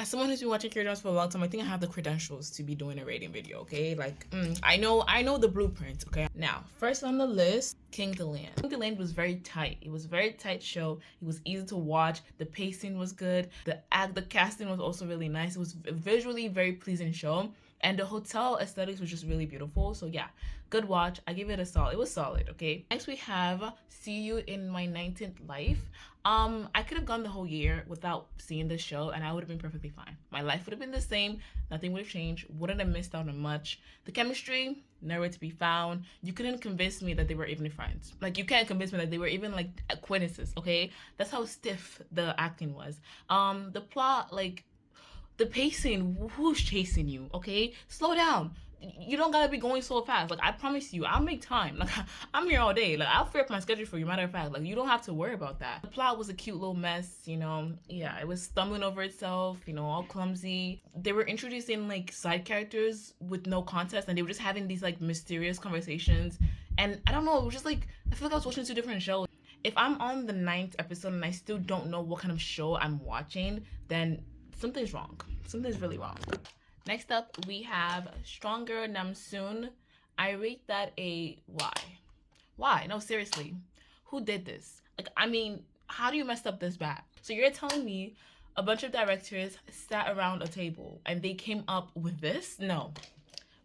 As someone who's been watching Kdramas for a long time, I think I have the credentials to be doing a rating video, okay? Like, I know the blueprint, okay? Now, first on the list, King the Land. King the Land was very tight. It was a very tight show. It was easy to watch. The pacing was good. The casting was also really nice. It was a visually very pleasing show. And the hotel aesthetics was just really beautiful. So yeah, good watch. I give it a solid. It was solid, okay? Next we have See You in My 19th Life. I could have gone the whole year without seeing this show and I would have been perfectly fine. My life would have been the same. Nothing would have changed. Wouldn't have missed out on much. The chemistry, nowhere to be found. You couldn't convince me that they were even friends. Like, you can't convince me that they were even like acquaintances, okay? That's how stiff the acting was. The plot, like, the pacing, who's chasing you, okay? Slow down. You don't gotta be going so fast. Like, I promise you, I'll make time. Like, I'm here all day. Like, I'll free up my schedule for you. Matter of fact, like, you don't have to worry about that. The plot was a cute little mess, you know. Yeah, it was stumbling over itself, you know, all clumsy. They were introducing, like, side characters with no context, and they were just having these, like, mysterious conversations. And I don't know, it was just, like, I feel like I was watching two different shows. If I'm on the 9th episode and I still don't know what kind of show I'm watching, then something's wrong. Something's really wrong. Next up, we have Stronger Namsoon. I rate that a Y. Why? No, seriously. Who did this? Like, I mean, how do you mess up this bad? So you're telling me a bunch of directors sat around a table and they came up with this? No.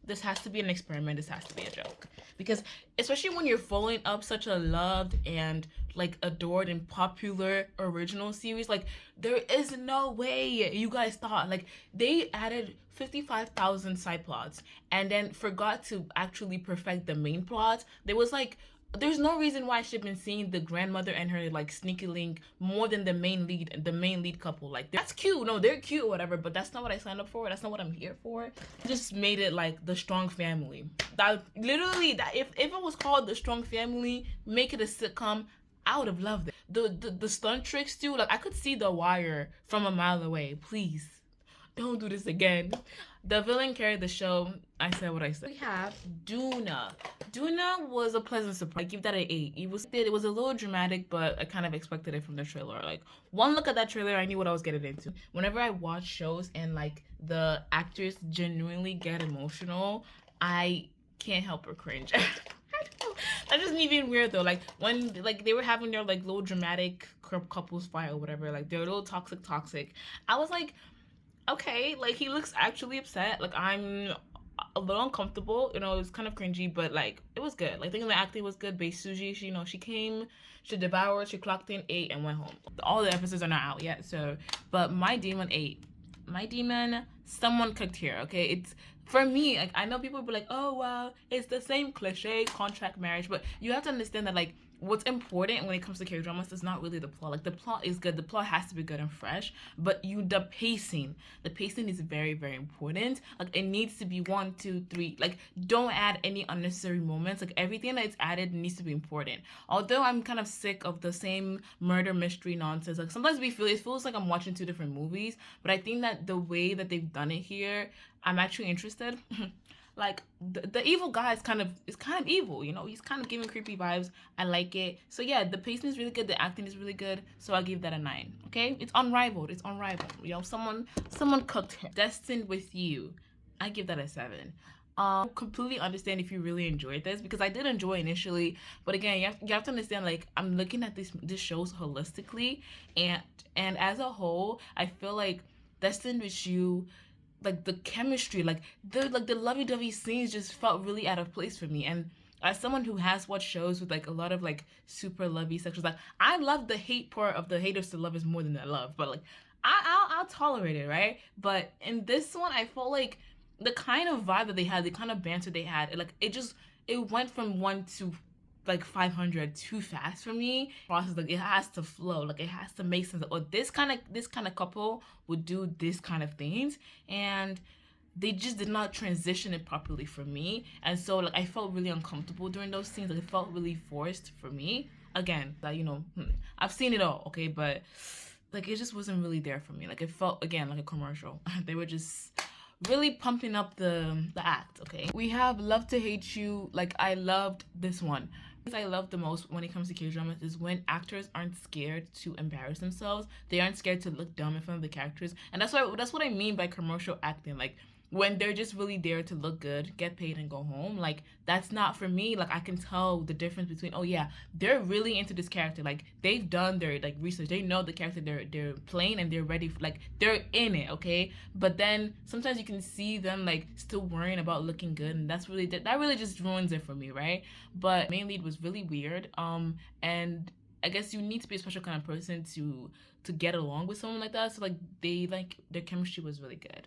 This has to be an experiment. This has to be a joke. Because especially when you're following up such a loved and like adored and popular original series, like there is no way you guys thought, like they added 55,000 side plots and then forgot to actually perfect the main plot. There was like, there's no reason why I should have been seeing the grandmother and her like sneaky link more than the main lead couple. Like, that's cute. No, they're cute or whatever, but that's not what I signed up for. That's not what I'm here for. Just made it like the strong family. That literally, that if it was called the strong family, make it a sitcom, I would have loved it. The stunt tricks too. Like, I could see The Wire from a mile away. Please, don't do this again. The villain carried the show. I said what I said. We have Duna. Duna was a pleasant surprise. I give that an 8. It was a little dramatic, but I kind of expected it from the trailer. Like, one look at that trailer, I knew what I was getting into. Whenever I watch shows and like the actors genuinely get emotional, I can't help but cringe. That isn't even weird though. Like, when like they were having their like little dramatic couples fight or whatever, like they're a little toxic. I was like, okay, like he looks actually upset. Like, I'm a little uncomfortable, you know. It was kind of cringy, but like it was good. Like, I think the acting was good. Bae Suji, she, you know, she came, she devoured, she clocked in 8 and went home. All the episodes are not out yet, so, but My Demon 8. My Demon, someone cooked here, okay? It's, for me, like, I know people will be like, oh well, it's the same cliche contract marriage, but you have to understand that like what's important when it comes to K-dramas is not really the plot. Like, the plot is good, the plot has to be good and fresh, but the pacing is very, very important. Like, it needs to be 1, 2, 3. Like, don't add any unnecessary moments. Like, everything that's added needs to be important. Although I'm kind of sick of the same murder mystery nonsense. Like, sometimes it feels like I'm watching 2 different movies, but I think that the way that they've done it here, I'm actually interested. Like, the evil guy is kind of evil, you know. He's kind of giving creepy vibes. I like it. So yeah, the pacing is really good, the acting is really good, so I'll give that a 9. Okay, it's unrivaled, you know. Someone cooked him. Destined with You, I give that a 7. Completely understand if you really enjoyed this, because I did enjoy initially, but again, you have to understand, like, I'm looking at this shows holistically, and as a whole, I feel like Destined with You, like the chemistry, like the lovey-dovey scenes just felt really out of place for me. And as someone who has watched shows with like a lot of like super lovey sections, like I love the hate part of the haters to lovers more than the love, but like I'll tolerate it, right? But in this one, I felt like the kind of vibe that they had, the kind of banter they had, it went from 1 to like 500 too fast for me. Process, like, it has to flow, like it has to make sense. Or this kind of couple would do this kind of things, and they just did not transition it properly for me. And so like I felt really uncomfortable during those scenes. Like, it felt really forced for me. Again, that, you know, I've seen it all, okay, but like it just wasn't really there for me. Like, it felt again like a commercial. They were just really pumping up the act, okay? We have Love to Hate You. Like, I loved this one. I love the most when it comes to K-dramas is when actors aren't scared to embarrass themselves. They aren't scared to look dumb in front of the characters, and that's what I mean by commercial acting. Like when they're just really there to look good, get paid, and go home. Like that's not for me. Like I can tell the difference between, oh yeah, they're really into this character. Like they've done their like research. They know the character they're playing and they're ready for, like they're in it, okay? But then sometimes you can see them like still worrying about looking good, and that really just ruins it for me, right? But main lead was really weird. And I guess you need to be a special kind of person to get along with someone like that. So like their chemistry was really good.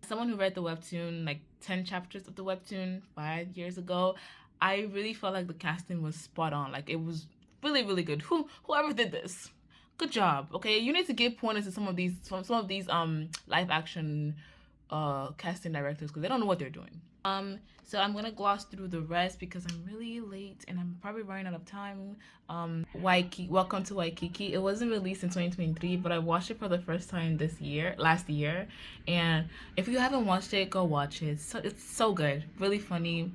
Someone who read the webtoon, like 10 chapters of the webtoon 5 years ago, I really felt like the casting was spot on. Like it was really, really good. Whoever did this, good job. Okay, you need to give pointers to some of these live action casting directors because they don't know what they're doing. So I'm gonna gloss through the rest because I'm really late and I'm probably running out of time. Waikiki, Welcome to Waikiki. It wasn't released in 2023, but I watched it for the first time last year. And if you haven't watched it, go watch it. It's so good, really funny,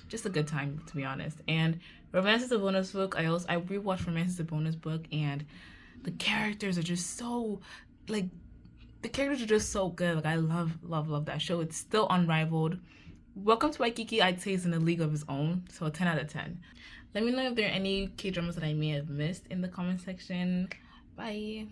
just a good time to be honest. And Romance is a Bonus Book. I rewatched Romance is a Bonus Book, and the characters are just so like the characters are just so good. Like I love that show. It's still unrivaled. Welcome to Waikiki, I'd say, is in a league of its own, so a 10 out of 10. Let me know if there are any K-dramas that I may have missed in the comment section. Bye!